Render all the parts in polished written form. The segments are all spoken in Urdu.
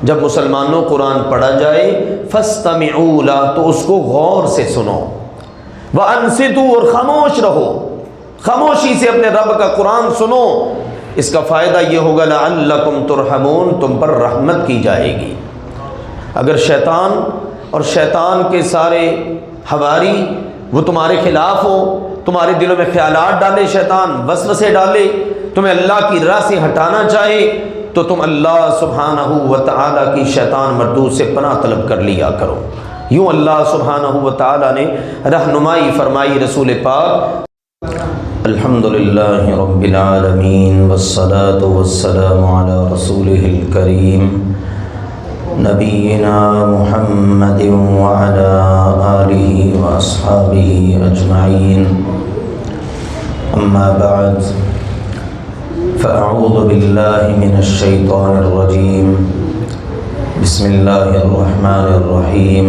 جب مسلمانوں قرآن پڑھا جائے فاستمعوا لہ تو اس کو غور سے سنو، وانصتوا اور خاموش رہو، خاموشی سے اپنے رب کا قرآن سنو۔ اس کا فائدہ یہ ہوگا لعلکم ترحمون، تم پر رحمت کی جائے گی۔ اگر شیطان اور شیطان کے سارے حواری وہ تمہارے خلاف ہو، تمہارے دلوں میں خیالات ڈالے، شیطان وسوسے ڈالے، تمہیں اللہ کی راہ سے ہٹانا چاہے، تو تم اللہ سبحانہ و تعالیٰ کی شیطان مردود سے پناہ طلب کر لیا کرو۔ یوں اللہ سبحانہ و تعالیٰ نے رہنمائی فرمائی رسول پاک۔ الحمدللہ رب العالمین والصلاة والسلام علی رسولہ الکریم نبینا محمد وعلی آلہ واصحابہ اجمعین، اما بعد فاعوذ باللہ من الشیطان الرجیم، بسم اللہ الرحمن الرحیم،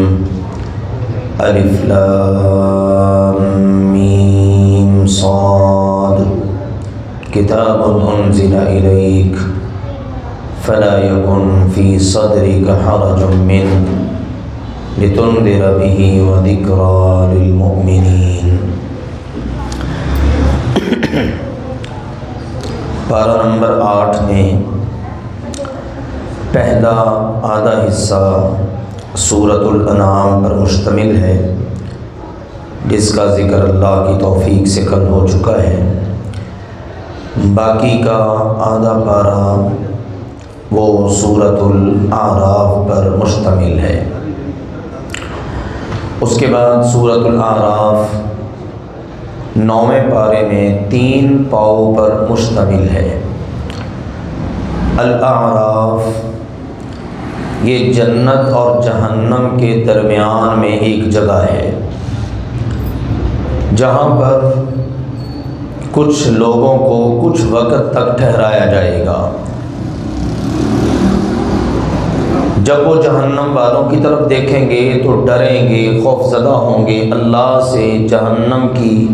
الف لام میم صاد، کتاب انزل الیک فلا یکن فی صدرک حرج منہ لتنذر بہ وذکریٰ للمؤمنین۔ پارہ نمبر 8 میں پہلا آدھا حصہ سورۃ الانعام پر مشتمل ہے، جس کا ذکر اللہ کی توفیق سے کل ہو چکا ہے۔ باقی کا آدھا پارہ وہ سورۃ الاعراف پر مشتمل ہے۔ اس کے بعد سورۃ الاعراف 9ویں پارے میں 3 پاؤں پر مشتمل ہے۔ الاعراف یہ جنت اور جہنم کے درمیان میں ایک جگہ ہے، جہاں پر کچھ لوگوں کو کچھ وقت تک ٹھہرایا جائے گا۔ جب وہ جہنم والوں کی طرف دیکھیں گے تو ڈریں گے، خوف زدہ ہوں گے، اللہ سے جہنم کی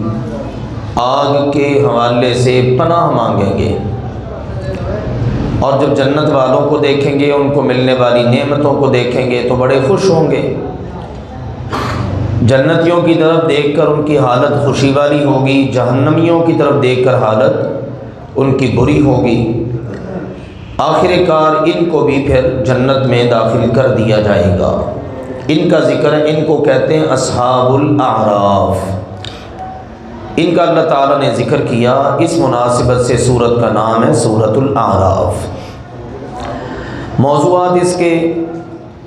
آگ کے حوالے سے پناہ مانگیں گے۔ اور جب جنت والوں کو دیکھیں گے، ان کو ملنے والی نعمتوں کو دیکھیں گے تو بڑے خوش ہوں گے۔ جنتیوں کی طرف دیکھ کر ان کی حالت خوشی والی ہوگی، جہنمیوں کی طرف دیکھ کر حالت ان کی بری ہوگی۔ آخر کار ان کو بھی پھر جنت میں داخل کر دیا جائے گا۔ ان کا ذکر ہے، ان کو کہتے ہیں اصحاب الاعراف۔ ان کا اللہ تعالیٰ نے ذکر کیا، اس مناسبت سے سورت کا نام ہے سورۃ الاعراف۔ موضوعات اس کے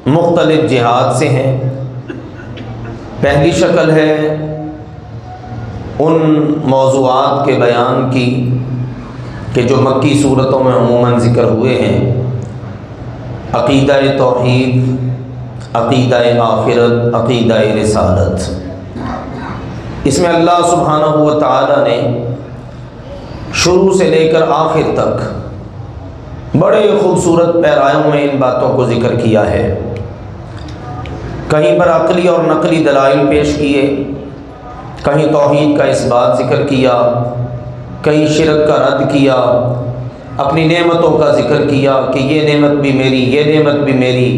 مختلف جہات سے ہیں۔ پہلی شکل ہے ان موضوعات کے بیان کی کہ جو مکی صورتوں میں عموماً ذکر ہوئے ہیں، عقیدہ توحید، عقیدہ آخرت، عقیدہ رسالت۔ اس میں اللہ سبحانہ و تعالیٰ نے شروع سے لے کر آخر تک بڑے خوبصورت پیرایوں میں ان باتوں کو ذکر کیا ہے۔ کہیں پر عقلی اور نقلی دلائل پیش کیے، کہیں توحید کا اس بات ذکر کیا، کہیں شرک کا رد کیا، اپنی نعمتوں کا ذکر کیا کہ یہ نعمت بھی میری، یہ نعمت بھی میری،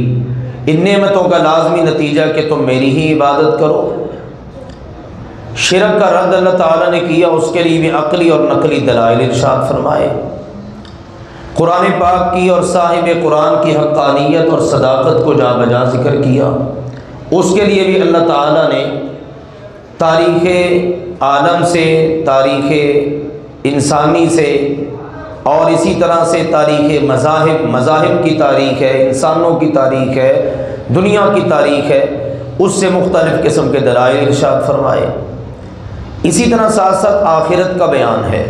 ان نعمتوں کا لازمی نتیجہ کہ تم میری ہی عبادت کرو۔ شرک کا رد اللہ تعالیٰ نے کیا، اس کے لیے بھی عقلی اور نقلی دلائل ارشاد فرمائے۔ قرآن پاک کی اور صاحب قرآن کی حقانیت اور صداقت کو جا بجا ذکر کیا، اس کے لیے بھی اللہ تعالیٰ نے تاریخ عالم سے، تاریخ انسانی سے، اور اسی طرح سے تاریخ مذاہب کی تاریخ ہے، انسانوں کی تاریخ ہے، دنیا کی تاریخ ہے، اس سے مختلف قسم کے دلائل ارشاد فرمائے۔ اسی طرح ساتھ ساتھ آخرت کا بیان ہے،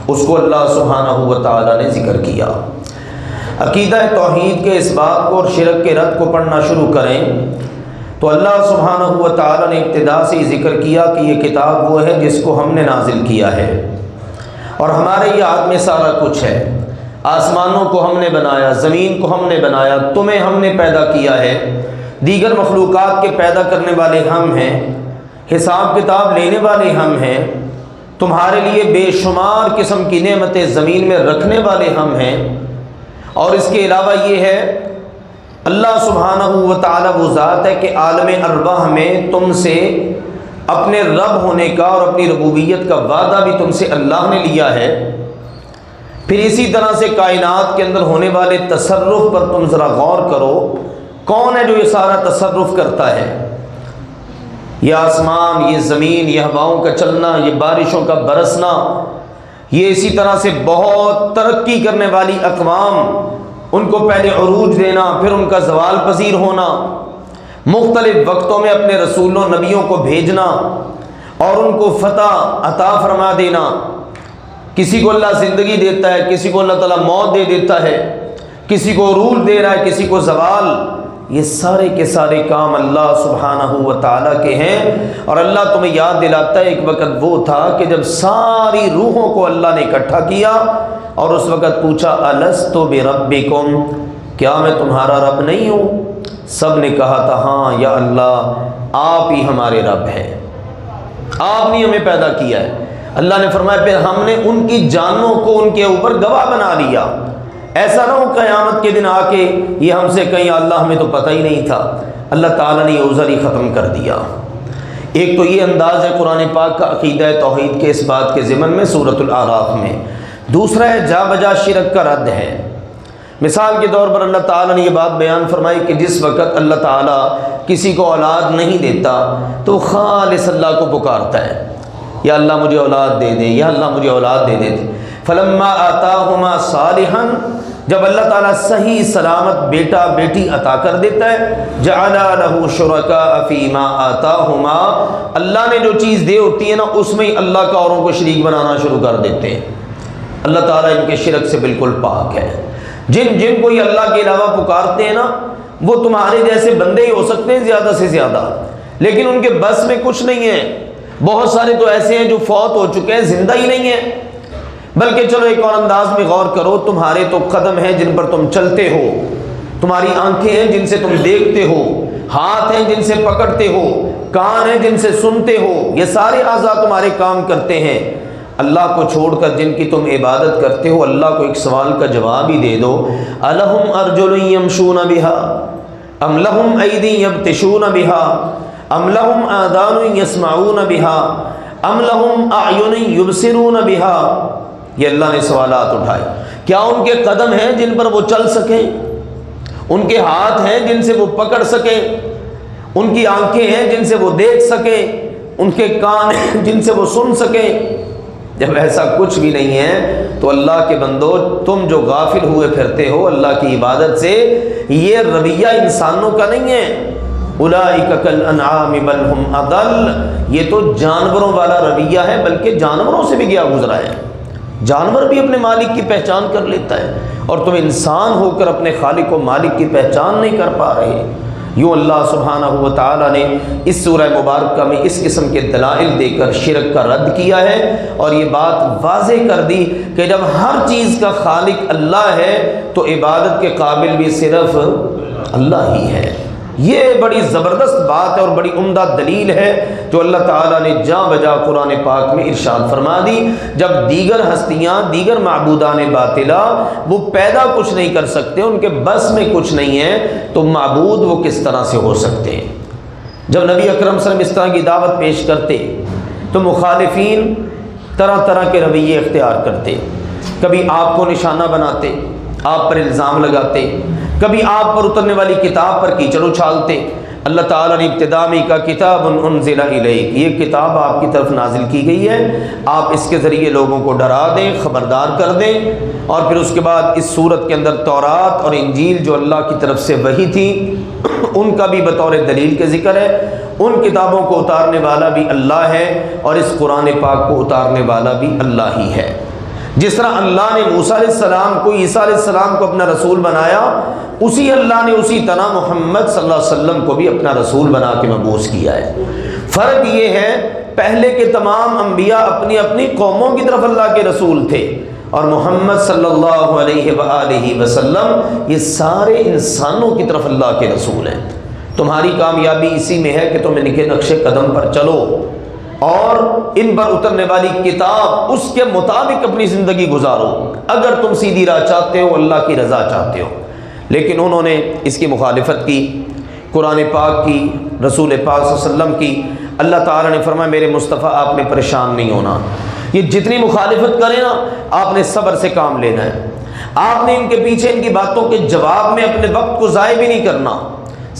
اس کو اللہ سبحانہ و تعالیٰ نے ذکر کیا۔ عقیدہ توحید کے اس بات کو اور شرک کے رد کو پڑھنا شروع کریں تو اللہ سبحانہ و تعالیٰ نے ابتدا سے ہی ذکر کیا کہ یہ کتاب وہ ہے جس کو ہم نے نازل کیا ہے، اور ہمارے یہ ہاتھ میں سارا کچھ ہے۔ آسمانوں کو ہم نے بنایا، زمین کو ہم نے بنایا، تمہیں ہم نے پیدا کیا ہے، دیگر مخلوقات کے پیدا کرنے والے ہم ہیں، حساب کتاب لینے والے ہم ہیں، تمہارے لیے بے شمار قسم کی نعمتیں زمین میں رکھنے والے ہم ہیں۔ اور اس کے علاوہ یہ ہے اللہ سبحانہ و تعالی وہ ذات ہے کہ عالم ارواح میں تم سے اپنے رب ہونے کا اور اپنی ربوبیت کا وعدہ بھی تم سے اللہ نے لیا ہے۔ پھر اسی طرح سے کائنات کے اندر ہونے والے تصرف پر تم ذرا غور کرو، کون ہے جو یہ سارا تصرف کرتا ہے؟ یہ آسمان، یہ زمین، یہ ہواؤں کا چلنا، یہ بارشوں کا برسنا، یہ اسی طرح سے بہت ترقی کرنے والی اقوام، ان کو پہلے عروج دینا، پھر ان کا زوال پذیر ہونا، مختلف وقتوں میں اپنے رسولوں نبیوں کو بھیجنا اور ان کو فتح عطا فرما دینا۔ کسی کو اللہ زندگی دیتا ہے، کسی کو اللہ تعالیٰ موت دے دیتا ہے، کسی کو عروج دے رہا ہے، کسی کو زوال۔ یہ سارے کے سارے کام اللہ سبحانہ و تعالیٰ کے ہیں۔ اور اللہ تمہیں یاد دلاتا ہے ایک وقت وہ تھا کہ جب ساری روحوں کو اللہ نے اکٹھا کیا اور اس وقت پوچھا الست بربکم، کیا میں تمہارا رب نہیں ہوں؟ سب نے کہا تھا ہاں یا اللہ، آپ ہی ہمارے رب ہیں، آپ نے ہمیں پیدا کیا ہے۔ اللہ نے فرمایا پھر ہم نے ان کی جانوں کو ان کے اوپر گواہ بنا لیا، ایسا نہ ہو قیامت کے دن آ کے یہ ہم سے کہیں اللہ ہمیں تو پتہ ہی نہیں تھا۔ اللہ تعالیٰ نے یہ عذر ہی ختم کر دیا۔ ایک تو یہ انداز ہے قرآن پاک کا عقیدہ توحید کے اس بات کے ضمن میں سورۃ الاعراف میں۔ دوسرا ہے جا بجا شرک کا رد ہے۔ مثال کے طور پر اللہ تعالیٰ نے یہ بات بیان فرمائی کہ جس وقت اللہ تعالیٰ کسی کو اولاد نہیں دیتا تو خالص اللہ کو پکارتا ہے، یا اللہ مجھے اولاد دے دے، یا اللہ مجھے اولاد دے دے۔ فلما آتاہما صالحا، جب اللہ تعالیٰ صحیح سلامت بیٹا بیٹی عطا کر دیتا ہے، جعل لہ شرکاء فیما آتاہما، اللہ نے جو چیز دے ہوتی ہے نا اس میں ہی اللہ کا اوروں کو شریک بنانا شروع کر دیتے ہیں۔ اللہ تعالیٰ ان کے شرک سے بالکل پاک ہے۔ جن کو یہ اللہ کے علاوہ پکارتے ہیں نا وہ تمہارے جیسے بندے ہی ہو سکتے ہیں زیادہ سے زیادہ، لیکن ان کے بس میں کچھ نہیں ہے۔ بہت سارے تو ایسے ہیں جو فوت ہو چکے ہیں، زندہ ہی نہیں ہیں۔ بلکہ چلو ایک اور انداز میں غور کرو، تمہارے تو قدم ہیں جن پر تم چلتے ہو، تمہاری آنکھیں ہیں جن سے تم دیکھتے ہو، ہاتھ ہیں جن سے پکڑتے ہو، کان ہیں جن سے سنتے ہو، یہ سارے اعضاء تمہارے کام کرتے ہیں۔ اللہ کو چھوڑ کر جن کی تم عبادت کرتے ہو، اللہ کو ایک سوال کا جواب ہی دے دو، الہم ارجل یمشون بہا ام لہم ایدی یبطشون بہا ام لہم آذان یسمعون بہا ام لہم اعین یبصرون بہا۔ یہ اللہ نے سوالات اٹھائے، کیا ان کے قدم ہیں جن پر وہ چل سکیں، ان کے ہاتھ ہیں جن سے وہ پکڑ سکیں، ان کی آنکھیں ہیں جن سے وہ دیکھ سکیں، ان کے کان ہیں جن سے وہ سن سکیں؟ جب ایسا کچھ بھی نہیں ہے تو اللہ کے بندو تم جو غافل ہوئے پھرتے ہو اللہ کی عبادت سے، یہ رویہ انسانوں کا نہیں ہے۔ اولئک کالانعام بل ہم اضل، یہ تو جانوروں والا رویہ ہے، بلکہ جانوروں سے بھی گیا گزرا ہے۔ جانور بھی اپنے مالک کی پہچان کر لیتا ہے اور تم انسان ہو کر اپنے خالق و مالک کی پہچان نہیں کر پا رہے۔ یوں اللہ سبحانہ و تعالیٰ نے اس سورہ مبارکہ میں اس قسم کے دلائل دے کر شرک کا رد کیا ہے اور یہ بات واضح کر دی کہ جب ہر چیز کا خالق اللہ ہے تو عبادت کے قابل بھی صرف اللہ ہی ہے۔ یہ بڑی زبردست بات ہے اور بڑی عمدہ دلیل ہے جو اللہ تعالیٰ نے جاں بجا قرآن پاک میں ارشاد فرما دی۔ جب دیگر ہستیاں، دیگر معبودان باطلہ وہ پیدا کچھ نہیں کر سکتے، ان کے بس میں کچھ نہیں ہے، تو معبود وہ کس طرح سے ہو سکتے ہیں؟ جب نبی اکرم صلی اللہ علیہ وسلم اس طرح کی دعوت پیش کرتے تو مخالفین طرح طرح کے رویے اختیار کرتے، کبھی آپ کو نشانہ بناتے، آپ پر الزام لگاتے، کبھی آپ پر اترنے والی کتاب پر کیچڑ اچھالتے۔ اللہ تعالیٰ نے ابتدا میں کہا کتاب انزل الیک، یہ کتاب آپ کی طرف نازل کی گئی ہے، آپ اس کے ذریعے لوگوں کو ڈرا دیں، خبردار کر دیں۔ اور پھر اس کے بعد اس صورت کے اندر تورات اور انجیل جو اللہ کی طرف سے وحی تھی ان کا بھی بطور دلیل کے ذکر ہے۔ ان کتابوں کو اتارنے والا بھی اللہ ہے اور اس قرآن پاک کو اتارنے والا بھی اللہ ہی ہے۔ جس طرح اللہ نے موسیٰ علیہ السلام کو، عیسیٰ علیہ السلام کو اپنا رسول بنایا، اسی اللہ نے اسی طرح محمد صلی اللہ علیہ وسلم کو بھی اپنا رسول بنا کے مبعوث کیا ہے۔ فرق یہ ہے پہلے کے تمام انبیاء اپنی اپنی قوموں کی طرف اللہ کے رسول تھے، اور محمد صلی اللہ علیہ وآلہ وسلم یہ سارے انسانوں کی طرف اللہ کے رسول ہیں۔ تمہاری کامیابی اسی میں ہے کہ تم ان کے نقش قدم پر چلو اور ان پر اترنے والی کتاب اس کے مطابق اپنی زندگی گزارو، اگر تم سیدھی راہ چاہتے ہو، اللہ کی رضا چاہتے ہو۔ لیکن انہوں نے اس کی مخالفت کی، قرآن پاک کی، رسول پاک صلی اللہ علیہ وسلم کی۔ اللہ تعالیٰ نے فرمایا میرے مصطفیٰ آپ نے پریشان نہیں ہونا، یہ جتنی مخالفت کریں نا آپ نے صبر سے کام لینا ہے، آپ نے ان کے پیچھے ان کی باتوں کے جواب میں اپنے وقت کو ضائع بھی نہیں کرنا،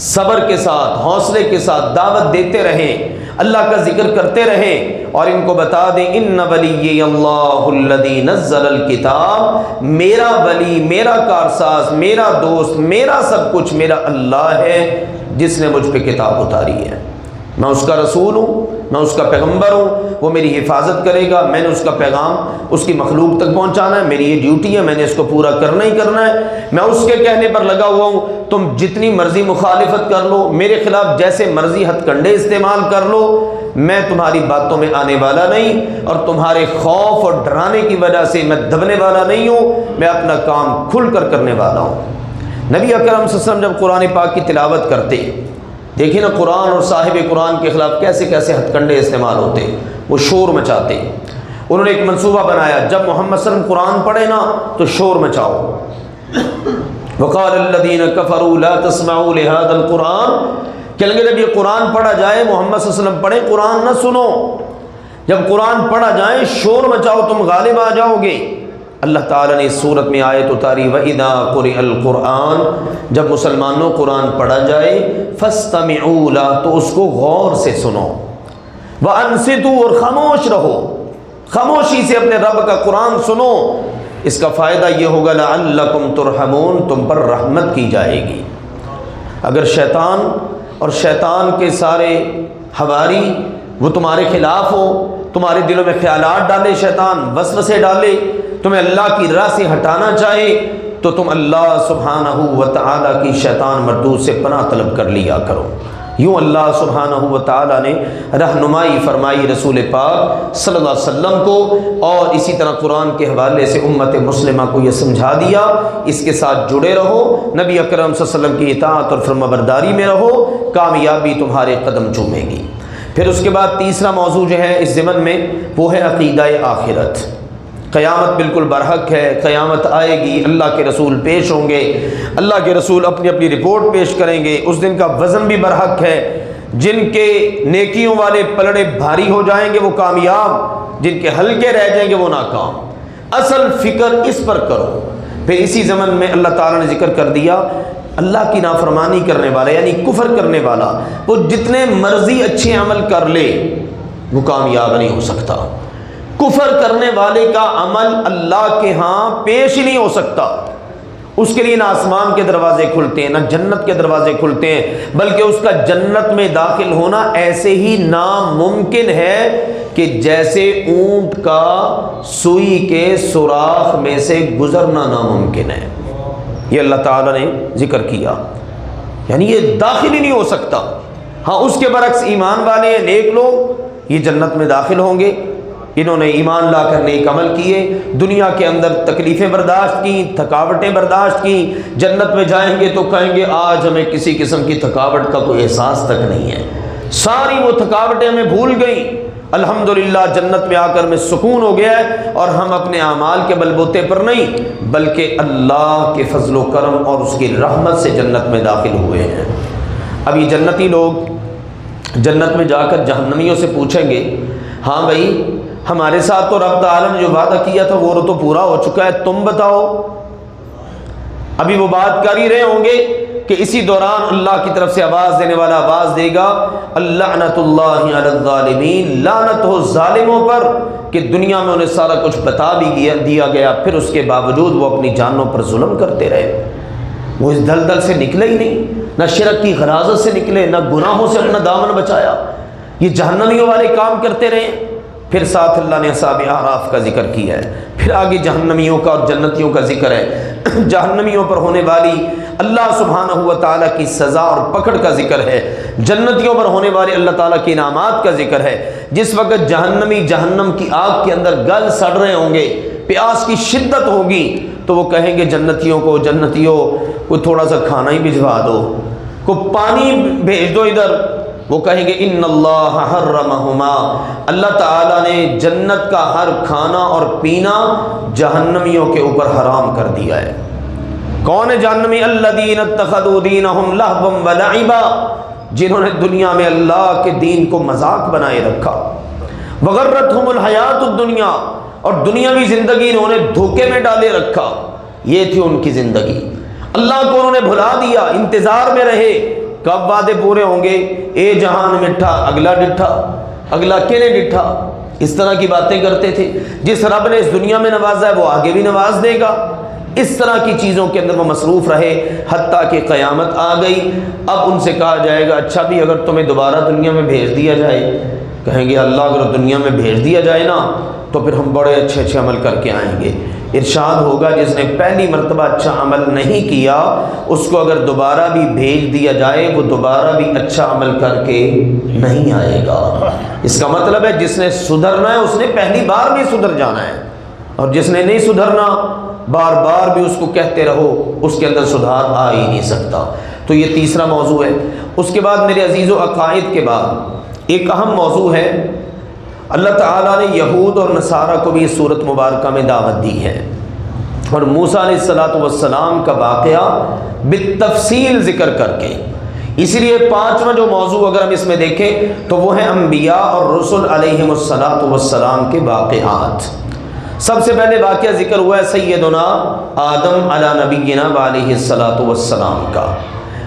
صبر کے ساتھ حوصلے کے ساتھ دعوت دیتے رہیں، اللہ کا ذکر کرتے رہیں، اور ان کو بتا دیں ان ولی اللہ الذی نزل الکتاب، میرا ولی، میرا کارساز، میرا دوست، میرا سب کچھ میرا اللہ ہے جس نے مجھ پہ کتاب اتاری ہے۔ میں اس کا رسول ہوں، میں اس کا پیغمبر ہوں، وہ میری حفاظت کرے گا، میں نے اس کا پیغام اس کی مخلوق تک پہنچانا ہے، میری یہ ڈیوٹی ہے، میں نے اس کو پورا کرنا ہی کرنا ہے، میں اس کے کہنے پر لگا ہوا ہوں۔ تم جتنی مرضی مخالفت کر لو، میرے خلاف جیسے مرضی ہتھ کنڈے استعمال کر لو، میں تمہاری باتوں میں آنے والا نہیں، اور تمہارے خوف اور ڈرانے کی وجہ سے میں دبنے والا نہیں ہوں، میں اپنا کام کھل کر کرنے والا ہوں۔ نبی اکرم صلی اللہ علیہ وسلم جب قرآن پاک کی تلاوت کرتے، دیکھیں نا قرآن اور صاحب قرآن کے خلاف کیسے کیسے ہتھ کنڈے استعمال ہوتے، وہ شور مچاتے۔ انہوں نے ایک منصوبہ بنایا، جب محمد صلی اللہ علیہ وسلم قرآن پڑھے نا تو شور مچاؤ۔ وقال الذین کفروا لا تسمعوا لهذا القرآن، کہ جب یہ قرآن پڑھا جائے، محمد صلی اللہ علیہ وسلم پڑھے، قرآن نہ سنو، جب قرآن پڑھا جائے شور مچاؤ، تم غالب آ جاؤ گے۔ اللہ تعالیٰ نے اس صورت میں آیت اتاری وَإِذَا قُرِئَ الْقُرْآنُ، جب مسلمانوں قرآن پڑھا جائے فَاسْتَمِعُوا لَهُ، تو اس کو غور سے سنو، وَأَنصِتُوا، اور خاموش رہو، خاموشی سے اپنے رب کا قرآن سنو، اس کا فائدہ یہ ہوگا لَعَلَّكُمْ تُرْحَمُونَ، تم پر رحمت کی جائے گی۔ اگر شیطان اور شیطان کے سارے حواری وہ تمہارے خلاف ہو، تمہارے دلوں میں خیالات ڈالے، شیطان وسوسے ڈالے، تمہیں اللہ کی راہ سے ہٹانا چاہے، تو تم اللہ سبحانہ و تعالیٰ کی شیطان مردود سے پناہ طلب کر لیا کرو۔ یوں اللہ سبحانہ و تعالیٰ نے رہنمائی فرمائی رسول پاک صلی اللہ علیہ وسلم کو، اور اسی طرح قرآن کے حوالے سے امت مسلمہ کو یہ سمجھا دیا، اس کے ساتھ جڑے رہو، نبی اکرم صلی اللہ علیہ وسلم کی اطاعت اور فرمانبرداری میں رہو، کامیابی تمہارے قدم چومے گی۔ پھر اس کے بعد تیسرا موضوع جو ہے اس ضمن میں وہ ہے عقیدہ آخرت۔ قیامت بالکل برحق ہے، قیامت آئے گی، اللہ کے رسول پیش ہوں گے، اللہ کے رسول اپنی اپنی رپورٹ پیش کریں گے، اس دن کا وزن بھی برحق ہے۔ جن کے نیکیوں والے پلڑے بھاری ہو جائیں گے وہ کامیاب، جن کے ہلکے رہ جائیں گے وہ ناکام۔ اصل فکر اس پر کرو۔ پھر اسی زمن میں اللہ تعالیٰ نے ذکر کر دیا اللہ کی نافرمانی کرنے والا، یعنی کفر کرنے والا، وہ جتنے مرضی اچھے عمل کر لے وہ کامیاب نہیں ہو سکتا۔ کفر کرنے والے کا عمل اللہ کے ہاں پیش ہی نہیں ہو سکتا، اس کے لیے نہ آسمان کے دروازے کھلتے ہیں، نہ جنت کے دروازے کھلتے ہیں، بلکہ اس کا جنت میں داخل ہونا ایسے ہی ناممکن ہے کہ جیسے اونٹ کا سوئی کے سوراخ میں سے گزرنا ناممکن ہے۔ یہ اللہ تعالیٰ نے ذکر کیا، یعنی یہ داخل ہی نہیں ہو سکتا۔ ہاں اس کے برعکس ایمان والے ہیں، نیک لوگ، یہ جنت میں داخل ہوں گے۔ انہوں نے ایمان لا کر نیک عمل کیے، دنیا کے اندر تکلیفیں برداشت کی، تھکاوٹیں برداشت کی، جنت میں جائیں گے تو کہیں گے آج ہمیں کسی قسم کی تھکاوٹ کا کوئی احساس تک نہیں ہے، ساری وہ تھکاوٹیں ہمیں بھول گئیں، الحمدللہ جنت میں آ کر میں سکون ہو گیا ہے، اور ہم اپنے اعمال کے بلبوتے پر نہیں بلکہ اللہ کے فضل و کرم اور اس کی رحمت سے جنت میں داخل ہوئے ہیں۔ اب یہ جنتی لوگ جنت میں جا کر جہنمیوں سے پوچھیں گے ہاں بھائی ہمارے ساتھ تو رب تعالیٰ نے جو وعدہ کیا تھا وہ تو پورا ہو چکا ہے، تم بتاؤ۔ ابھی وہ بات کر ہی رہے ہوں گے کہ اسی دوران اللہ کی طرف سے آواز دینے والا آواز دے گا اللعنۃ اللہ علی الظالمین، لعنت ہو ظالموں پر کہ دنیا میں انہیں سارا کچھ بتا بھی دیا گیا، پھر اس کے باوجود وہ اپنی جانوں پر ظلم کرتے رہے، وہ اس دلدل سے نکلے ہی نہیں، نہ شرک کی غراضت سے نکلے، نہ گناہوں سے اپنا دامن بچایا، یہ جہنمیوں والے کام کرتے رہے۔ پھر ساتھ اللہ نے اصحاب اعراف کا ذکر کیا ہے، پھر آگے جہنمیوں کا اور جنتیوں کا ذکر ہے، جہنمیوں پر ہونے والی اللہ سبحانہ و تعالیٰ کی سزا اور پکڑ کا ذکر ہے، جنتیوں پر ہونے والے اللہ تعالیٰ کے انعامات کا ذکر ہے۔ جس وقت جہنمی جہنم کی آگ کے اندر گل سڑ رہے ہوں گے، پیاس کی شدت ہوگی، تو وہ کہیں گے جنتیوں کو جنتیوں کو تھوڑا سا کھانا ہی بھجوا دو، کو پانی بھیج دو ادھر، وہ کہیں گے ان اللہ حرمہما، اللہ تعالیٰ نے جنت کا ہر کھانا اور پینا جہنمیوں کے اوپر حرام کر دیا ہے۔ کون ہے جہنمی؟ الذین اتخذوا دینہم لہوا ولعبا، جنہوں نے دنیا میں اللہ کے دین کو مذاق بنائے رکھا، وغرتہم الحیات الدنیا، اور دنیاوی زندگی انہوں نے دھوکے میں ڈالے رکھا، یہ تھی ان کی زندگی۔ اللہ کو انہوں نے بھلا دیا، انتظار میں رہے کب وعدے پورے ہوں گے، اے جہان مٹھا اگلا ڈٹھا، اگلا کینے ڈٹھا، اس طرح کی باتیں کرتے تھے۔ جس رب نے اس دنیا میں نوازا ہے وہ آگے بھی نواز دے گا، اس طرح کی چیزوں کے اندر وہ مصروف رہے حتیٰ کہ قیامت آ گئی۔ اب ان سے کہا جائے گا اچھا بھی اگر تمہیں دوبارہ دنیا میں بھیج دیا جائے، کہیں گے اللہ اگر دنیا میں بھیج دیا جائے نا تو پھر ہم بڑے اچھے اچھے عمل کر کے آئیں گے۔ ارشاد ہوگا جس نے پہلی مرتبہ اچھا عمل نہیں کیا اس کو اگر دوبارہ بھی بھیج دیا جائے وہ دوبارہ بھی اچھا عمل کر کے نہیں آئے گا۔ اس کا مطلب ہے جس نے سدھرنا ہے اس نے پہلی بار بھی سدھر جانا ہے، اور جس نے نہیں سدھرنا بار بار بھی اس کو کہتے رہو، اس کے اندر سدھار آ ہی نہیں سکتا۔ تو یہ تیسرا موضوع ہے۔ اس کے بعد میرے عزیزو عقائد کے بعد ایک اہم موضوع ہے، اللہ تعالیٰ نے یہود اور نصارہ کو بھی اس صورت مبارکہ میں دعوت دی ہے، اور موسیٰ علیہ السلام کا واقعہ بالتفصیل ذکر کر کے، اسی لیے پانچواں جو موضوع اگر ہم اس میں دیکھیں تو وہ ہے انبیاء اور رسل علیہم السلام کے واقعات۔ سب سے پہلے واقعہ ذکر ہوا ہے سیدنا آدم علی نبینا علیہ السلام کا۔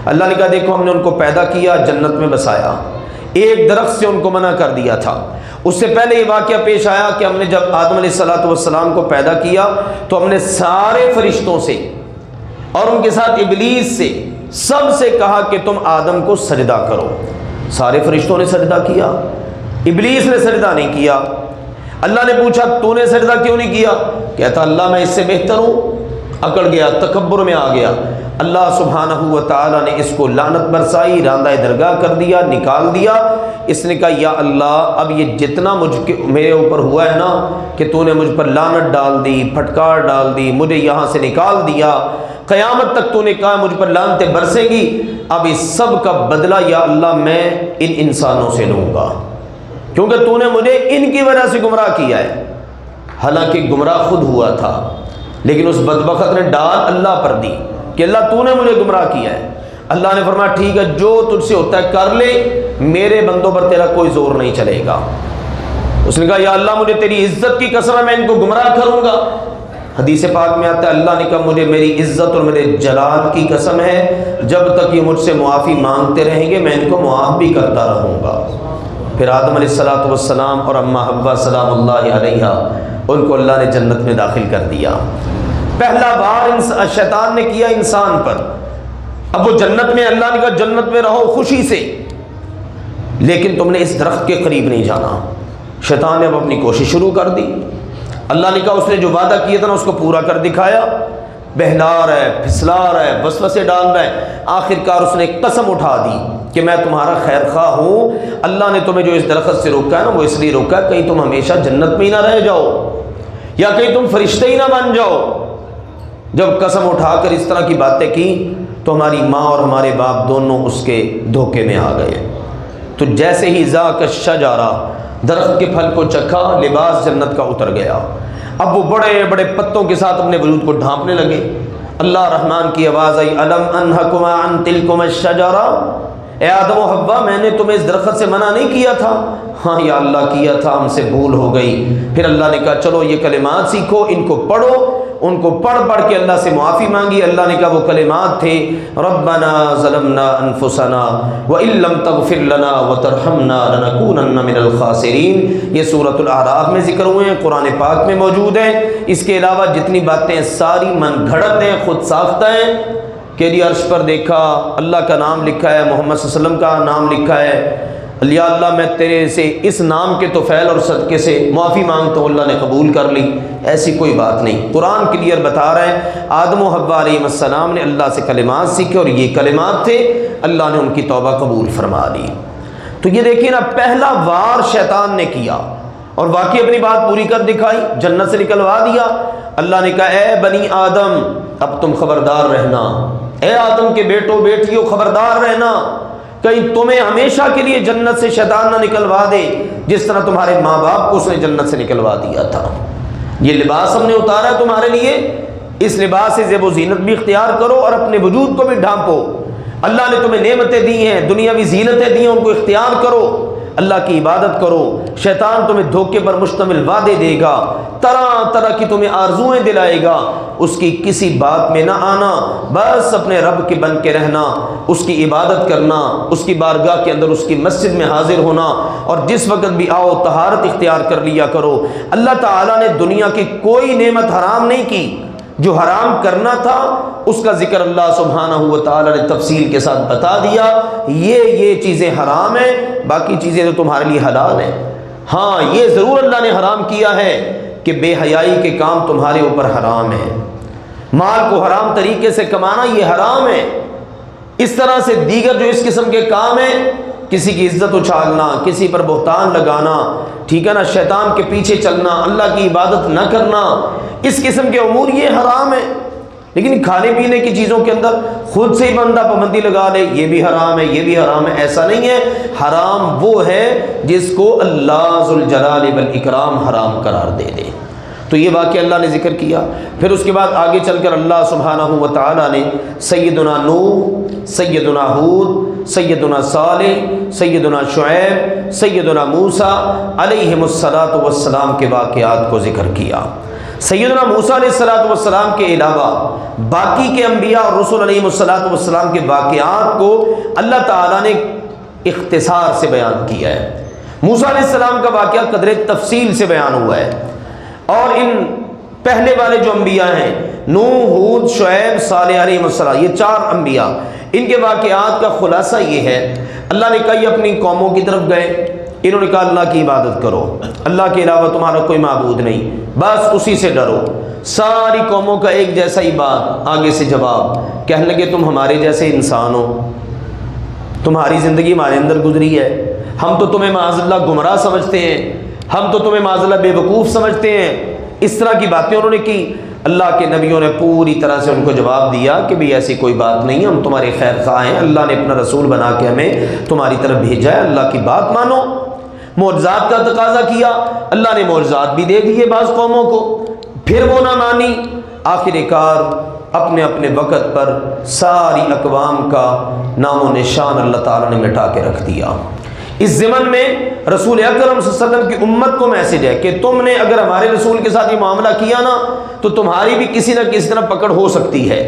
اللہ نے کہا دیکھو ہم نے ان کو پیدا کیا، جنت میں بسایا، ایک درخت سے ان کو منع کر دیا تھا۔ اس سے پہلے یہ واقعہ پیش آیا کہ ہم نے جب آدم علیہ السلام کو پیدا کیا تو ہم نے سارے فرشتوں سے اور ان کے ساتھ ابلیس سے سب سے کہا کہ تم آدم کو سجدہ کرو۔ سارے فرشتوں نے سجدہ کیا، ابلیس نے سجدہ نہیں کیا۔ اللہ نے پوچھا تو نے سجدہ کیوں نہیں کیا؟ کہتا اللہ میں اس سے بہتر ہوں، اکڑ گیا، تکبر میں آ گیا۔ اللہ سبحانہ و تعالیٰ نے اس کو لعنت برسائی، راندہ درگاہ کر دیا، نکال دیا۔ اس نے کہا یا اللہ اب یہ جتنا میرے اوپر ہوا ہے نا کہ تو نے مجھ پر لعنت ڈال دی، پھٹکار ڈال دی، مجھے یہاں سے نکال دیا، قیامت تک تو نے کہا مجھ پر لعنتیں برسیں گی، اب اس سب کا بدلہ یا اللہ میں ان انسانوں سے لوں گا، کیونکہ تو نے مجھے ان کی وجہ سے گمراہ کیا ہے۔ حالانکہ گمراہ خود ہوا تھا، لیکن اس بدبخت نے ڈال اللہ پر دی کہ اللہ تو نے مجھے گمراہ کیا ہے۔ اللہ نے فرمایا ٹھیک ہے جو تجھ سے ہوتا ہے کر لے، میرے بندوں پر تیرا کوئی زور نہیں چلے گا۔ اس نے کہا یا اللہ مجھے تیری عزت کی قسم ہے میں ان کو گمراہ کروں گا۔ حدیث پاک میں آتا ہے اللہ نے کہا مجھے میری عزت اور میرے جلال کی قسم ہے جب تک یہ مجھ سے معافی مانگتے رہیں گے میں ان کو معاف بھی کرتا رہوں گا۔ پھر آدم علیہ السلام اور اماں حوا سلام اللہ علیہا ان کو اللہ نے جنت میں داخل کر دیا۔ پہلا بار شیطان نے کیا انسان پر، اب وہ جنت میں، اللہ نے کہا جنت میں رہو خوشی سے، لیکن تم نے اس درخت کے قریب نہیں جانا۔ شیطان نے اب اپنی کوشش شروع کر دی۔ اللہ نے کہا اس نے جو وعدہ کیا تھا نا اس کو پورا کر دکھایا، بہلا رہا ہے، پھسلا رہا ہے، وسوسے ڈال رہا ہے۔ آخرکار اس نے ایک قسم اٹھا دی کہ میں تمہارا خیر خواہ ہوں، اللہ نے تمہیں جو اس درخت سے روکا ہے نا وہ اس لیے روکا ہے کہیں تم ہمیشہ جنت میں ہی نہ رہ جاؤ یا کہیں تم فرشتے ہی نہ بن جاؤ۔ جب قسم اٹھا کر اس طرح کی باتیں کی تو ہماری ماں اور ہمارے باپ دونوں اس کے دھوکے میں آ گئے۔ تو جیسے ہی ذاق الشجرہ درخت کے پھل کو چکھا لباس جنت کا اتر گیا۔ اب وہ بڑے بڑے پتوں کے ساتھ اپنے وجود کو ڈھانپنے لگے۔ اللہ رحمان کی آواز آئی الم انہکما عن تلکما الشجرہ، اے آدم و حوا میں نے تمہیں اس درخت سے منع نہیں کیا تھا؟ ہاں یا اللہ کیا تھا، ہم سے بھول ہو گئی۔ پھر اللہ نے کہا چلو یہ کلمات سیکھو، ان کو پڑھو۔ ان کو پڑھ پڑھ کے اللہ سے معافی مانگی۔ اللہ نے کہا وہ کلمات تھے ربنا ظلمنا انفسنا وان لم تغفر لنا وترحمنا لنکونن من الخاسرین۔ یہ سورۃ الاعراف میں ذکر ہوئے ہیں، قرآن پاک میں موجود ہیں۔ اس کے علاوہ جتنی باتیں ساری من گھڑت ہیں، خود ساختہ ہیں کہ جی عرش پر دیکھا اللہ کا نام لکھا ہے، محمد صلی اللہ علیہ وسلم کا نام لکھا ہے، یا اللہ میں تیرے سے اس نام کے طفیل اور صدقے سے معافی مانگتا ہوں، اللہ نے قبول کر لی۔ ایسی کوئی بات نہیں، قرآن کلیئر بتا رہے ہیں آدم و حوا علیہ السلام نے اللہ سے کلمات سیکھے اور یہ کلمات تھے، اللہ نے ان کی توبہ قبول فرما لی۔ تو یہ دیکھیے نا پہلا وار شیطان نے کیا اور واقعی اپنی بات پوری کر دکھائی، جنت سے نکلوا دیا۔ اللہ نے کہا اے بنی آدم اب تم خبردار رہنا، اے آدم کے بیٹوں بیٹیوں خبردار رہنا، کہیں تمہیں ہمیشہ کے لیے جنت سے شیطان نہ نکلوا دے جس طرح تمہارے ماں باپ کو اس نے جنت سے نکلوا دیا تھا۔ یہ لباس ہم نے اتارا ہے تمہارے لیے، اس لباس سے زیب و زینت بھی اختیار کرو اور اپنے وجود کو بھی ڈھانپو۔ اللہ نے تمہیں نعمتیں دی ہیں، دنیاوی زینتیں دی ہیں، ان کو اختیار کرو، اللہ کی عبادت کرو۔ شیطان تمہیں دھوکے پر مشتمل وعدے دے گا، طرح طرح کی تمہیں آرزوئیں دلائے گا، اس کی کسی بات میں نہ آنا، بس اپنے رب کے بن کے رہنا، اس کی عبادت کرنا، اس کی بارگاہ کے اندر، اس کی مسجد میں حاضر ہونا، اور جس وقت بھی آؤ طہارت اختیار کر لیا کرو۔ اللہ تعالیٰ نے دنیا کی کوئی نعمت حرام نہیں کی، جو حرام کرنا تھا اس کا ذکر اللہ سبحانہ و تعالیٰ نے تفصیل کے ساتھ بتا دیا، یہ چیزیں حرام ہیں، باقی چیزیں تو تمہارے لیے حلال ہیں۔ ہاں یہ ضرور اللہ نے حرام کیا ہے کہ بے حیائی کے کام تمہارے اوپر حرام ہیں، مال کو حرام طریقے سے کمانا یہ حرام ہے۔ اس طرح سے دیگر جو اس قسم کے کام ہیں، کسی کی عزت اچھالنا، کسی پر بہتان لگانا، ٹھیک ہے نا، شیطان کے پیچھے چلنا، اللہ کی عبادت نہ کرنا، اس قسم کے امور یہ حرام ہے۔ لیکن کھانے پینے کی چیزوں کے اندر خود سے ہی بندہ پابندی لگا لے، یہ بھی حرام ہے، یہ بھی حرام ہے، ایسا نہیں ہے۔ حرام وہ ہے جس کو اللہ ذوالجلال والاکرام حرام قرار دے دے۔ تو یہ واقعہ اللہ نے ذکر کیا۔ پھر اس کے بعد آگے چل کر اللہ سبحانہ و تعالیٰ نے سیدنا نوح، سیدنا ہود، سیدنا صالح، سیدنا شعیب، سیدنا موسیٰ علیہم السلام کے واقعات کو ذکر کیا۔ سیدنا موسیٰ علیہ السلام کے علاوہ باقی کے انبیاء اور رسول علیہم السلام کے واقعات کو اللہ تعالیٰ نے اختصار سے بیان کیا ہے۔ موسیٰ علیہ السلام کا واقعہ قدر تفصیل سے بیان ہوا ہے، اور ان پہلے والے جو انبیاء ہیں، نوح، ہود، شعیب، صالح علیہ السلام، یہ 4 انبیاء، ان کے واقعات کا خلاصہ یہ ہے، اللہ نے کہا یہ اپنی قوموں کی طرف گئے، انہوں نے کہا اللہ کی عبادت کرو، اللہ کے علاوہ تمہارا کوئی معبود نہیں، بس اسی سے ڈرو۔ ساری قوموں کا ایک جیسا ہی بات، آگے سے جواب، کہنے لگے تم ہمارے جیسے انسان ہو، تمہاری زندگی ہمارے اندر گزری ہے، ہم تو تمہیں معاذ اللہ گمراہ سمجھتے ہیں، ہم تو تمہیں معاذ اللہ بے وقوف سمجھتے ہیں۔ اس طرح کی باتیں انہوں نے کی۔ اللہ کے نبیوں نے پوری طرح سے ان کو جواب دیا کہ بھی ایسی کوئی بات نہیں، ہم تمہارے خیر خواہ ہیں، اللہ نے اپنا رسول بنا کے ہمیں تمہاری طرف بھیجا ہے، اللہ کی بات مانو۔ معجزات کا تقاضا کیا، اللہ نے معجزات بھی دے دیے بعض قوموں کو، پھر وہ نہ مانی، آخر کار اپنے اپنے وقت پر ساری اقوام کا نام و نشان اللہ تعالیٰ نے مٹا کے رکھ دیا۔ اس ضمن میں رسول اکرم صلی اللہ علیہ وسلم کی امت کو میسج ہے کہ تم نے اگر ہمارے رسول کے ساتھ یہ معاملہ کیا نا تو تمہاری بھی کسی نہ کسی طرح پکڑ ہو سکتی ہے۔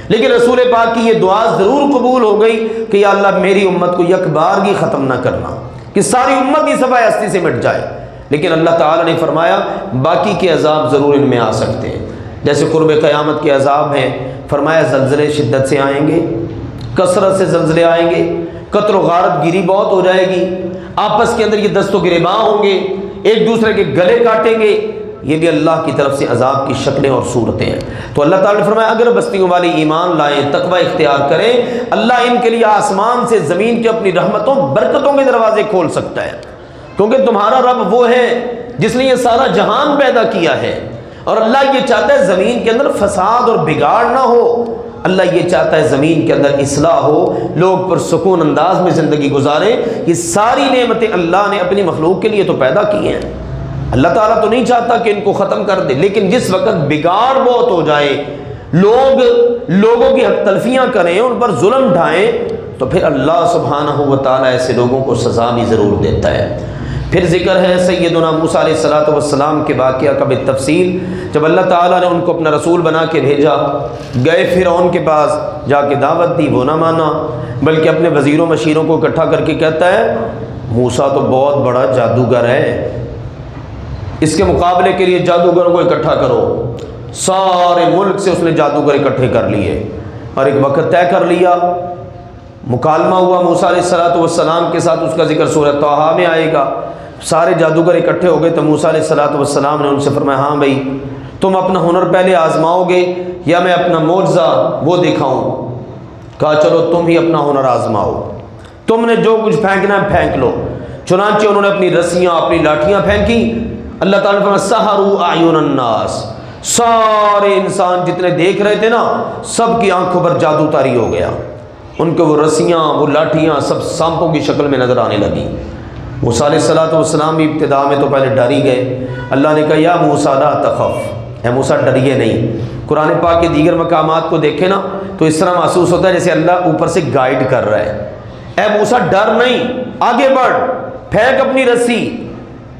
لیکن رسول پاک کی یہ دعا ضرور قبول ہو گئی کہ یا اللہ میری امت کو یک بارگی ختم نہ کرنا، کہ ساری امت ہی صفحہ ہستی سے مٹ جائے۔ لیکن اللہ تعالیٰ نے فرمایا باقی کے عذاب ضرور ان میں آ سکتے ہیں، جیسے قرب قیامت کے عذاب ہیں، فرمایا زلزلے شدت سے آئیں گے، کثرت سے زلزلے آئیں گے، قتل و غارت گیری بہت ہو جائے گی، آپس کے اندر یہ دست و گریباں ہوں گے، ایک دوسرے کے گلے کاٹیں گے، یہ بھی اللہ کی طرف سے عذاب کی شکلیں اور صورتیں ہیں۔ تو اللہ تعالیٰ نے فرمایا اگر بستیوں والی ایمان لائیں، تقوی اختیار کریں، اللہ ان کے لیے آسمان سے زمین کے اپنی رحمتوں برکتوں کے دروازے کھول سکتا ہے، کیونکہ تمہارا رب وہ ہے جس نے یہ سارا جہان پیدا کیا ہے، اور اللہ یہ چاہتا ہے زمین کے اندر فساد اور بگاڑ نہ ہو، اللہ یہ چاہتا ہے زمین کے اندر اصلاح ہو، لوگ پرسکون انداز میں زندگی گزاریں۔ یہ ساری نعمتیں اللہ نے اپنی مخلوق کے لیے تو پیدا کی ہیں، اللہ تعالیٰ تو نہیں چاہتا کہ ان کو ختم کر دے، لیکن جس وقت بگاڑ بہت ہو جائے، لوگوں کی حق تلفیاں کریں، ان پر ظلم ڈھائیں، تو پھر اللہ سبحانہ و تعالیٰ ایسے لوگوں کو سزا بھی ضرور دیتا ہے۔ پھر ذکر ہے سیدنا موسیٰ علیہ السلام کے واقعہ کا بالتفصیل، جب اللہ تعالیٰ نے ان کو اپنا رسول بنا کے بھیجا، گئے فرعون کے پاس، جا کے دعوت دی، وہ نہ مانا، بلکہ اپنے وزیروں مشیروں کو اکٹھا کر کے کہتا ہے موسیٰ تو بہت بڑا جادوگر ہے، اس کے مقابلے کے لیے جادوگروں کو اکٹھا کرو۔ سارے ملک سے اس نے جادوگر اکٹھے کر لیے اور ایک وقت طے کر لیا، مکالمہ ہوا موسیٰ علیہ السلام کے ساتھ، اس کا ذکر سورہ طٰہٰ میں آئے گا۔ سارے جادوگر اکٹھے ہو گئے تو موسیٰ علیہ السلام نے ان سے فرمایا ہاں بھائی تم اپنا ہنر پہلے آزماؤ گے یا میں اپنا معجزہ وہ دکھاؤں؟ کہا چلو تم ہی اپنا ہنر آزماؤ، تم نے جو کچھ پھینکنا ہے پھینک لو۔ چنانچہ انہوں نے اپنی رسیاں، اپنی لاٹھیاں پھینکی۔ اللہ تعالیٰ نے فرمایا سحروا اعین الناس، سارے انسان جتنے دیکھ رہے تھے نا سب کی آنکھوں پر جادو طاری ہو گیا، ان کو وہ رسیاں، وہ لاٹھیاں سب سانپوں کی شکل میں نظر آنے لگی۔ موسیٰ علیہ السلام بھی ابتدا میں تو پہلے ڈر ہی گئے۔ اللہ نے کہا یا موسیٰ لا تخف، اے موسیٰ ڈریے نہیں، قرآن پاک کے دیگر مقامات کو دیکھیں نا تو اس طرح محسوس ہوتا ہے جیسے اللہ اوپر سے گائیڈ کر رہا ہے. اے موسیٰ ڈر نہیں، آگے بڑھ، پھینک اپنی رسی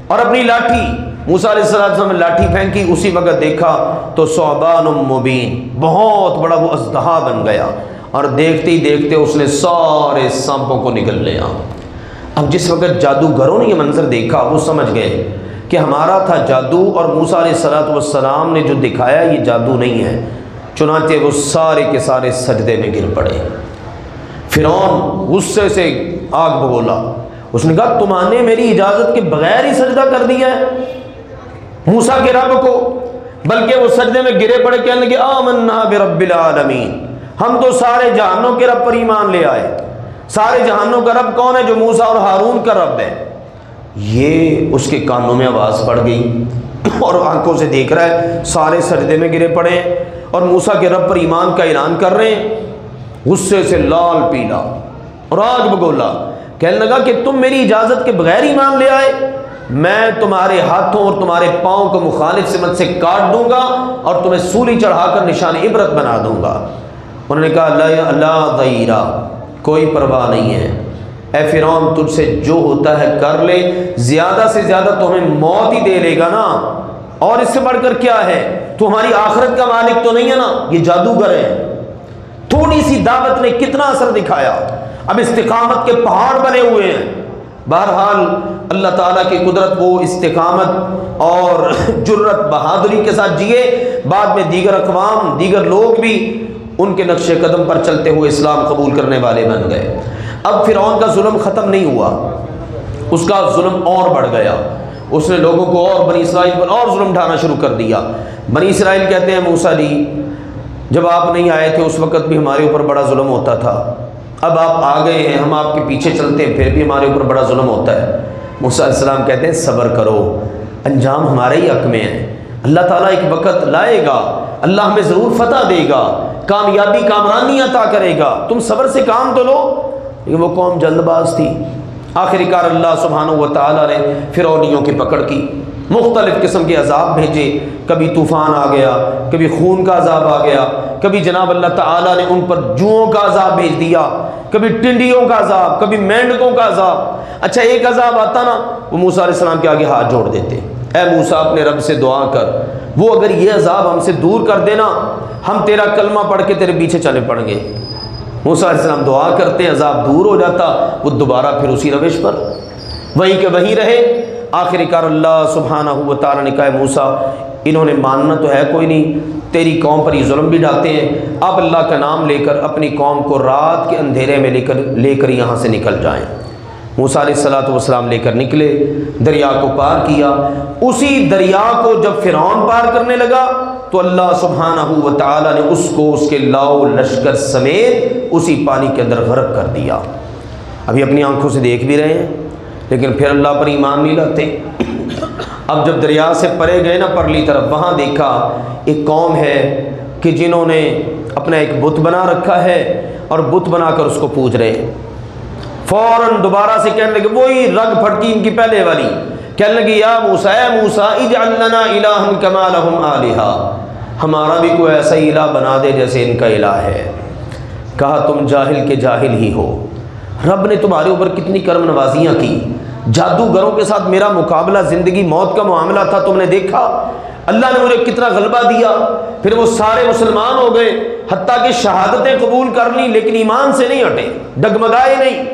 اور اپنی لاٹھی. موسیٰ علیہ السلام نے لاٹھی پھینکی، اسی وقت دیکھا تو ثعبان مبین، بہت بڑا وہ اژدہا بن گیا، اور دیکھتے ہی دیکھتے اس نے سارے سانپوں کو نگل لیا. اب جس وقت جادوگروں نے یہ منظر دیکھا وہ سمجھ گئے کہ ہمارا تھا جادو، اور موسیٰ علیہ السلام نے جو دکھایا یہ جادو نہیں ہے. چنانچہ وہ سارے کے سارے سجدے میں گر پڑے. فرعون غصے سے آگ بگولا، اس نے کہا تمہارے نے میری اجازت کے بغیر ہی سجدہ کر دیا ہے موسیٰ کے رب کو. بلکہ وہ سجدے میں گرے پڑے، کہنے لگے آمنا برب العالمین، ہم تو سارے جہانوں کے رب پر ایمان لے آئے. سارے جہانوں کا رب کون ہے؟ جو موسیٰ اور ہارون کا رب ہے. یہ اس کے کانوں میں آواز پڑ گئی اور آنکھوں سے دیکھ رہا ہے سارے سجدے میں گرے پڑے اور موسیٰ کے رب پر ایمان کا اعلان کر رہے ہیں. غصے سے لال پیلا اور آگ بگولا، کہنے لگا کہ تم میری اجازت کے بغیر ایمان لے آئے، میں تمہارے ہاتھوں اور تمہارے پاؤں کو مخالف سمت سے کاٹ دوں گا اور تمہیں سولی چڑھا کر نشان عبرت بنا دوں گا. انہوں نے کہا لا ضیرا، کوئی پرواہ نہیں ہے. اے فرعون تجھ سے جو ہوتا ہے کر لے، زیادہ سے زیادہ تو ہمیں موت ہی دے لے گا نا، اور اس سے بڑھ کر کیا ہے؟ تو ہماری آخرت کا مالک تو نہیں ہے نا. یہ جادوگر ہے. تھوڑی سی دعوت نے کتنا اثر دکھایا. اب استقامت کے پہاڑ بنے ہوئے ہیں. بہرحال اللہ تعالیٰ کی قدرت، وہ استقامت اور جرت بہادری کے ساتھ جیے. بعد میں دیگر اقوام، دیگر لوگ بھی ان کے نقش قدم پر چلتے ہوئے اسلام قبول کرنے والے بن گئے. اب فرعون کا ظلم ختم نہیں ہوا، اس کا ظلم اور بڑھ گیا. اس نے لوگوں کو اور بنی اسرائیل پر اور ظلم ڈھانا شروع کر دیا. بنی اسرائیل کہتے ہیں موسیٰ جی جب آپ نہیں آئے تھے اس وقت بھی ہمارے اوپر بڑا ظلم ہوتا تھا، اب آپ آ گئے ہیں، ہم آپ کے پیچھے چلتے ہیں پھر بھی ہمارے اوپر بڑا ظلم ہوتا ہے. موسیٰ علیہ السلام کہتے ہیں صبر کرو، انجام ہمارے ہی حق میں ہے. اللہ تعالیٰ ایک وقت لائے گا، اللہ ہمیں ضرور فتح دے گا، کامیابی کامرانی عطا کرے گا، تم صبر سے کام تو لو. لیکن وہ قوم جلد باز تھی. آخر کار اللہ سبحانہ و تعالیٰ نے فرعونیوں کی پکڑ کی، مختلف قسم کے عذاب بھیجے. کبھی طوفان آ گیا، کبھی خون کا عذاب آ گیا، کبھی جناب اللہ تعالیٰ نے ان پر جوؤں کا عذاب بھیج دیا، کبھی ٹنڈیوں کا عذاب، کبھی مینڈکوں کا عذاب. اچھا ایک عذاب آتا نا، وہ موسیٰ علیہ السلام کے آگے ہاتھ جوڑ دیتے، اے موسیٰ اپنے رب سے دعا کر، وہ اگر یہ عذاب ہم سے دور کر دینا ہم تیرا کلمہ پڑھ کے تیرے پیچھے چلے پڑیں گے. موسیٰ علیہ السلام دعا کرتے، عذاب دور ہو جاتا، وہ دوبارہ پھر اسی روش پر وہیں کے وہیں رہے. آخر کار اللہ سبحانہ و تعالیٰ نے کہا موسیٰ انہوں نے ماننا تو ہے کوئی نہیں، تیری قوم پر یہ ظلم بھی ڈالتے ہیں، اب اللہ کا نام لے کر اپنی قوم کو رات کے اندھیرے میں لے کر یہاں سے نکل جائیں. موسیٰ علیہ السلام لے کر نکلے، دریا کو پار کیا. اسی دریا کو جب فرعون پار کرنے لگا تو اللہ سبحانہ و تعالیٰ نے اس کو اس کے لاؤ لشکر سمیت اسی پانی کے اندر غرق کر دیا. ابھی اپنی آنکھوں سے دیکھ بھی رہے ہیں لیکن پھر اللہ پر ایمان نہیں لاتے. اب جب دریا سے پرے گئے نا پرلی طرف، وہاں دیکھا ایک قوم ہے کہ جنہوں نے اپنا ایک بت بنا رکھا ہے اور بت بنا کر اس کو پوج رہے. فوراً دوبارہ سے کہنے لگے، وہی رگ پھٹکی ان کی پہلے والی، کہنے لگی یا موسیٰ، اے موسیٰ اجعل لنا الہا کما لہم آلہہ، ہمارا بھی کوئی ایسا ہی الہ بنا دے جیسے ان کا الہ ہے. کہا تم جاہل کے جاہل ہی ہو، رب نے تمہارے اوپر کتنی کرم نوازیاں کی. جادوگروں کے ساتھ میرا مقابلہ زندگی موت کا معاملہ تھا، تم نے دیکھا اللہ نے مجھے کتنا غلبہ دیا. پھر وہ سارے مسلمان ہو گئے، حتیٰ کہ شہادتیں قبول کر لی لیکن ایمان سے نہیں ہٹے، ڈگمگائے نہیں.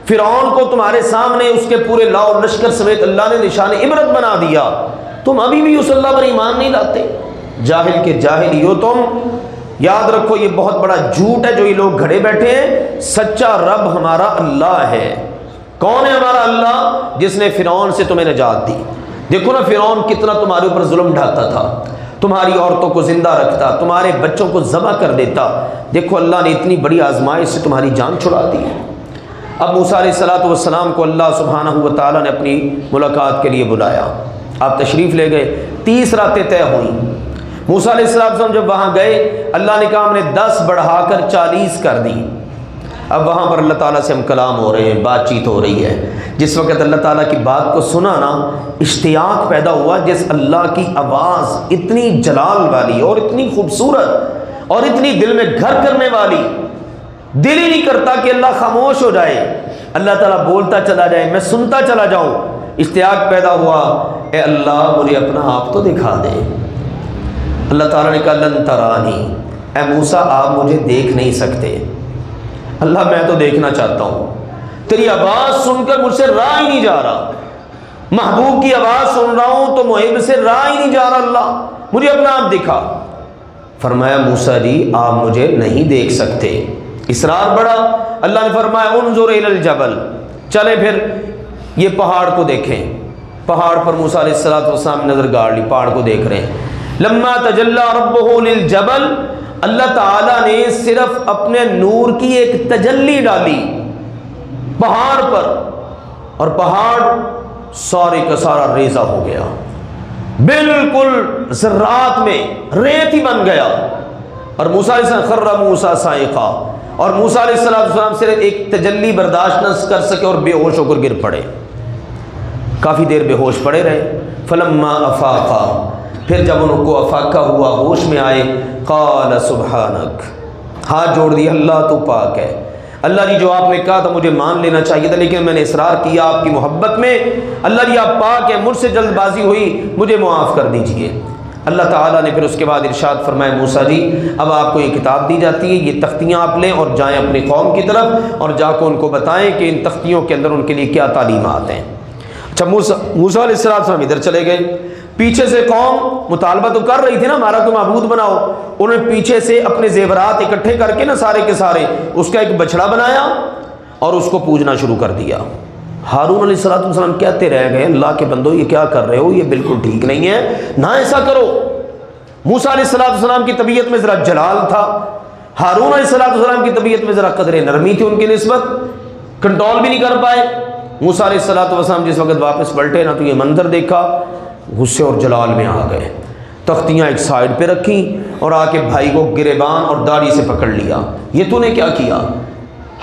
فرعون کو تمہارے سامنے اس کے پورے لاؤ لشکر سمیت اللہ نے نشان عبرت بنا دیا، تم ابھی بھی اس اللہ پر ایمان نہیں لاتے. جاہل کے جاہل ہی ہو تم. یاد رکھو یہ بہت بڑا جھوٹ ہے جو یہ لوگ گھڑے بیٹھے ہیں. سچا رب ہمارا اللہ ہے. کون ہے ہمارا اللہ؟ جس نے فرعون سے تمہیں نجات دی. دیکھو نا فرعون کتنا تمہارے اوپر ظلم ڈھاتا تھا، تمہاری عورتوں کو زندہ رکھتا، تمہارے بچوں کو ذبح کر دیتا. دیکھو اللہ نے اتنی بڑی آزمائش سے تمہاری جان چھڑا دی. اب موسیٰ علیہ السلام کو اللہ سبحانہ و تعالیٰ نے اپنی ملاقات کے لیے بلایا. آپ تشریف لے گئے، 30 راتیں طے ہوئیں. موسیٰ علیہ السلام جب وہاں گئے اللہ نے کہا ہم نے 10 بڑھا کر 40 کر دی. اب وہاں پر اللہ تعالیٰ سے ہم کلام ہو رہے ہیں، بات چیت ہو رہی ہے۔ جس وقت اللہ تعالیٰ کی بات کو سنا نا، اشتیاق پیدا ہوا، جس اللہ کی آواز اتنی جلال والی اور اتنی خوبصورت اور اتنی دل میں گھر کرنے والی، دل ہی نہیں کرتا کہ اللہ خاموش ہو جائے، اللہ تعالیٰ بولتا چلا جائے، میں سنتا چلا جاؤں۔ اشتیاق پیدا ہوا، اے اللہ مجھے اپنا آپ تو دکھا دے۔ اللہ تعالیٰ نے کہا لن ترانی، اے موسیٰ آپ مجھے دیکھ نہیں سکتے۔ اللہ میں تو دیکھنا چاہتا ہوں، تیری آواز سن کر مجھ سے راہ ہی نہیں جا رہا، محبوب کی آواز سن رہا ہوں تو محب سے راہ ہی نہیں جا رہا، اللہ مجھے اپنا آپ دکھا۔ فرمایا موسیٰ جی آپ مجھے نہیں دیکھ سکتے، اصرار بڑھا۔ اللہ نے فرمایا انظر الی الجبل، چلے پھر یہ پہاڑ کو دیکھیں۔ پہاڑ پر موسیٰ علیہ السلام نے نظر گاڑ لی، پہاڑ کو دیکھ رہے ہیں۔ لما تجلی ربہ للجبل، اللہ تعالیٰ نے صرف اپنے نور کی ایک تجلی ڈالی پہاڑ پر، اور پہاڑ سارے کا سارا ریزہ ہو گیا، بالکل ذرات میں ریت ہی بن گیا۔ اور موسیٰ علیہ السلام خر موسیٰ صاعقہ، اور موسیٰ علیہ السلام صرف ایک تجلی برداشت نہ کر سکے اور بے ہوش ہو کر گر پڑے، کافی دیر بے ہوش پڑے رہے۔ فلما افاقا، پھر جب ان کو افاقہ ہوا، ہوش میں آئے، قال سبحانک، ہاتھ جوڑ دیا، اللہ تو پاک ہے۔ اللہ جی جو آپ نے کہا تھا مجھے مان لینا چاہیے تھا، لیکن میں نے اصرار کیا آپ کی محبت میں، اللہ جی آپ پاک ہیں، مجھ سے جلد بازی ہوئی، مجھے معاف کر دیجئے۔ اللہ تعالیٰ نے پھر اس کے بعد ارشاد فرمایا موسیٰ جی اب آپ کو یہ کتاب دی جاتی ہے، یہ تختیاں آپ لیں اور جائیں اپنی قوم کی طرف اور جا کے ان کو بتائیں کہ ان تختیوں کے اندر ان کے لیے کیا تعلیمات ہیں۔ اچھا موسیٰ علیہ السلام ادھر چلے گئے، پیچھے سے قوم مطالبہ تو کر رہی تھی نا ہمارا تو معبود بناؤ، انہوں نے پیچھے سے اپنے زیورات اکٹھے کر کے نا سارے کے سارے اس کا ایک بچڑا بنایا اور اس کو پوجنا شروع کر دیا۔ ہارون علیہ السلام کہتے رہ گئے اللہ کے بندو یہ کیا کر رہے ہو، یہ بالکل ٹھیک نہیں ہے، نہ ایسا کرو۔ موسیٰ علیہ السلام کی طبیعت میں ذرا جلال تھا، ہارون علیہ السلام کی طبیعت میں ذرا قدر نرمی تھی ان کی نسبت، کنٹرول بھی نہیں کر پائے۔ موسیٰ علیہ السلام جس وقت واپس پلٹے نا تو یہ منظر دیکھا، غصے اور جلال میں آ گئے، تختیاں ایک سائڈ پہ رکھیں اور آ کے بھائی کو گریبان اور داڑھی سے پکڑ لیا، یہ تو نے کیا کیا؟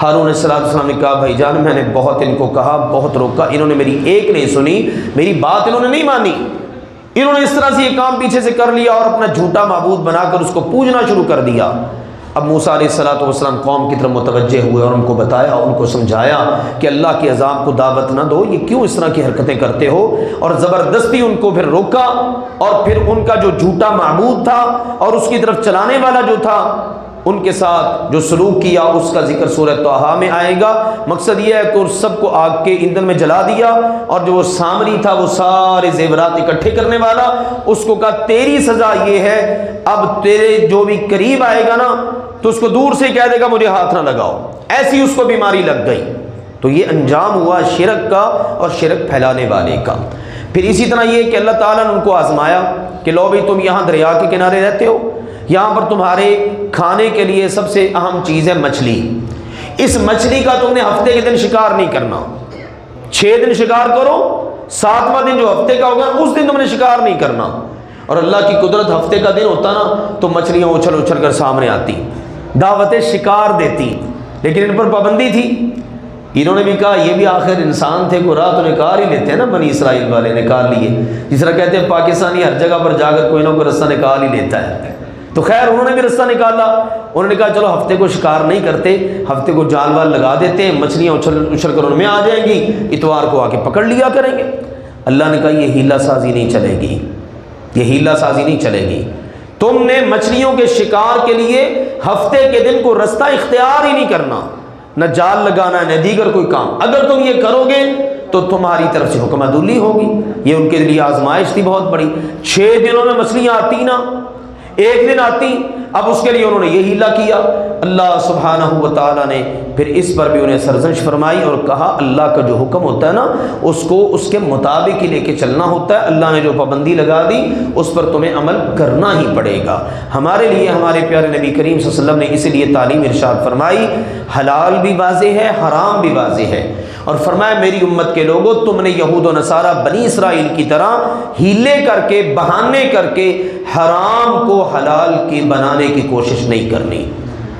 ہارون علیہ السلام نے کہا بھائی جان میں نے بہت ان کو کہا، بہت روکا، انہوں نے میری ایک نہیں سنی، میری بات انہوں نے نہیں مانی، انہوں نے اس طرح سے یہ کام پیچھے سے کر لیا اور اپنا جھوٹا معبود بنا کر اس کو پوجنا شروع کر دیا۔ اب موسیٰ علیہ السلام قوم کی طرف متوجہ ہوئے اور ان کو بتایا، ان کو سمجھایا کہ اللہ کے عذاب کو دعوت نہ دو، یہ کیوں اس طرح کی حرکتیں کرتے ہو، اور زبردستی ان کو پھر روکا، اور پھر ان کا جو جھوٹا معبود تھا اور اس کی طرف چلانے والا جو تھا ان کے ساتھ جو سلوک کیا اس کا ذکر سورہ طٰہٰ میں آئے گا۔ مقصد یہ ہے کہ ان سب کو آگ کے ایندھن میں جلا دیا، اور جو وہ سامری تھا وہ سارے زیورات اکٹھے کرنے والا، اس کو کہا تیری سزا یہ ہے، اب تیرے جو بھی قریب آئے گا نا تو اس کو دور سے کہہ دے گا مجھے ہاتھ نہ لگاؤ، ایسی اس کو بیماری لگ گئی۔ تو یہ انجام ہوا شرک کا اور شرک پھیلانے والے کا۔ پھر اسی طرح یہ کہ اللہ تعالیٰ نے ان کو آزمایا کہ لو بھائی تم یہاں دریا کے کنارے رہتے ہو، یہاں پر تمہارے کھانے کے لیے سب سے اہم چیز ہے مچھلی، اس مچھلی کا تم نے ہفتے کے دن شکار نہیں کرنا، 6 دن شکار کرو، 7واں دن جو ہفتے کا ہوگا اس دن تم نے شکار نہیں کرنا۔ اور اللہ کی قدرت، ہفتے کا دن ہوتا نا تو مچھلیاں اچھل اچھل کر سامنے آتی، دعوت شکار دیتی، لیکن ان پر پابندی تھی۔ انہوں نے بھی کہا یہ بھی آخر انسان تھے، کو راہ تو نکال ہی لیتے ہیں نا، بنی اسرائیل والے نکال لیے، جس طرح کہتے ہیں پاکستانی ہر جگہ پر جا کر کوئی نہ کوئی رستہ نکال ہی لیتا ہے، تو خیر انہوں نے بھی رستہ نکالا۔ انہوں نے کہا چلو ہفتے کو شکار نہیں کرتے، ہفتے کو جال وال لگا دیتے ہیں، مچھلیاں اچھل کر ان میں آ جائیں گی، اتوار کو آ کے پکڑ لیا کریں گے۔ اللہ نے کہا یہ ہیلا سازی نہیں چلے گی، یہ ہیلا سازی نہیں چلے گی، تم نے مچھلیوں کے شکار کے لیے ہفتے کے دن کو رستہ اختیار ہی نہیں کرنا، نہ جال لگانا نہ دیگر کوئی کام، اگر تم یہ کرو گے تو تمہاری طرف سے حکم عدولی ہوگی۔ یہ ان کے لیے آزمائش تھی بہت بڑی، 6 دنوں میں مچھلیاں آتی نا، 1 دن آتی، اب اس کے لیے انہوں نے یہ ہیلا کیا۔ اللہ سبحانہ و تعالیٰ نے پھر اس پر بھی انہیں سرزنش فرمائی اور کہا اللہ کا جو حکم ہوتا ہے نا اس کو اس کے مطابق ہی لے کے چلنا ہوتا ہے، اللہ نے جو پابندی لگا دی اس پر تمہیں عمل کرنا ہی پڑے گا۔ ہمارے لیے ہمارے پیارے نبی کریم صلی اللہ علیہ وسلم نے اسی لیے تعلیم ارشاد فرمائی، حلال بھی واضح ہے حرام بھی واضح ہے، اور فرمایا میری امت کے لوگوں تم نے یہود و نصارہ بنی اسرائیل کی طرح ہیلے کر کے بہانے کر کے حرام کو حلال کی بنانے کی کوشش نہیں کرنی۔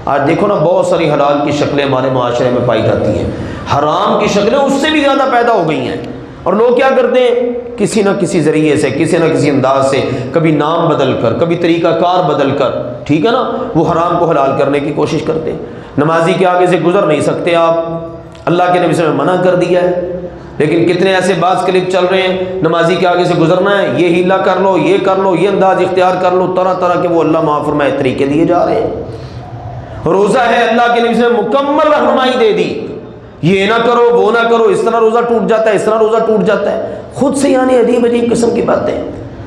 آج دیکھو نا بہت ساری حلال کی شکلیں ہمارے معاشرے میں پائی جاتی ہیں، حرام کی شکلیں اس سے بھی زیادہ پیدا ہو گئی ہیں، اور لوگ کیا کرتے ہیں کسی نہ کسی ذریعے سے، کسی نہ کسی انداز سے، کبھی نام بدل کر، کبھی طریقہ کار بدل کر، ٹھیک ہے نا، وہ حرام کو حلال کرنے کی کوشش کرتے ہیں۔ نمازی کے آگے سے گزر نہیں سکتے آپ، اللہ کے نبی صلی اللہ علیہ وسلم نے منع کر دیا ہے، لیکن کتنے ایسے بعض کلپ چل رہے ہیں، نمازی کے آگے سے گزرنا ہے، یہ ہیلا کر لو، یہ کر لو، یہ انداز اختیار کر لو، طرح طرح کے وہ اللہ معاف فرمائے طریقے دیے جا رہے ہیں۔ روزہ ہے، اللہ کے نبی صلی اللہ علیہ وسلم نے مکمل رہنمائی دے دی، یہ نہ کرو، وہ نہ کرو، اس طرح روزہ ٹوٹ جاتا ہے، اس طرح روزہ ٹوٹ جاتا ہے، خود سے یعنی عجیب عجیب قسم کی باتیں۔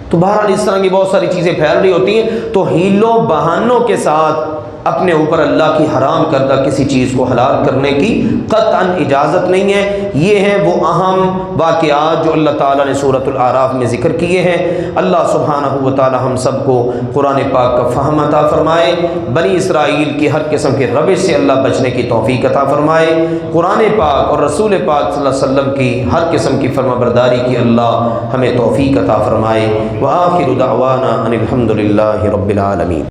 تو بہرحال اس طرح کی بہت ساری چیزیں پھیل رہی ہوتی ہیں، تو ہیلوں بہانوں کے ساتھ اپنے اوپر اللہ کی حرام کردہ کسی چیز کو حلال کرنے کی قطعاً اجازت نہیں ہے۔ یہ ہیں وہ اہم واقعات جو اللہ تعالیٰ نے سورۃ الاعراف میں ذکر کیے ہیں۔ اللہ سبحانہ و تعالیٰ ہم سب کو قرآن پاک کا فہم عطا فرمائے، بنی اسرائیل کی ہر قسم کے روش سے اللہ بچنے کی توفیق عطا فرمائے، قرآن پاک اور رسول پاک صلی اللہ علیہ وسلم کی ہر قسم کی فرما برداری کی اللہ ہمیں توفیق عطا فرمائے۔ وآخر دعوانا ان الحمد للہ رب العالمین۔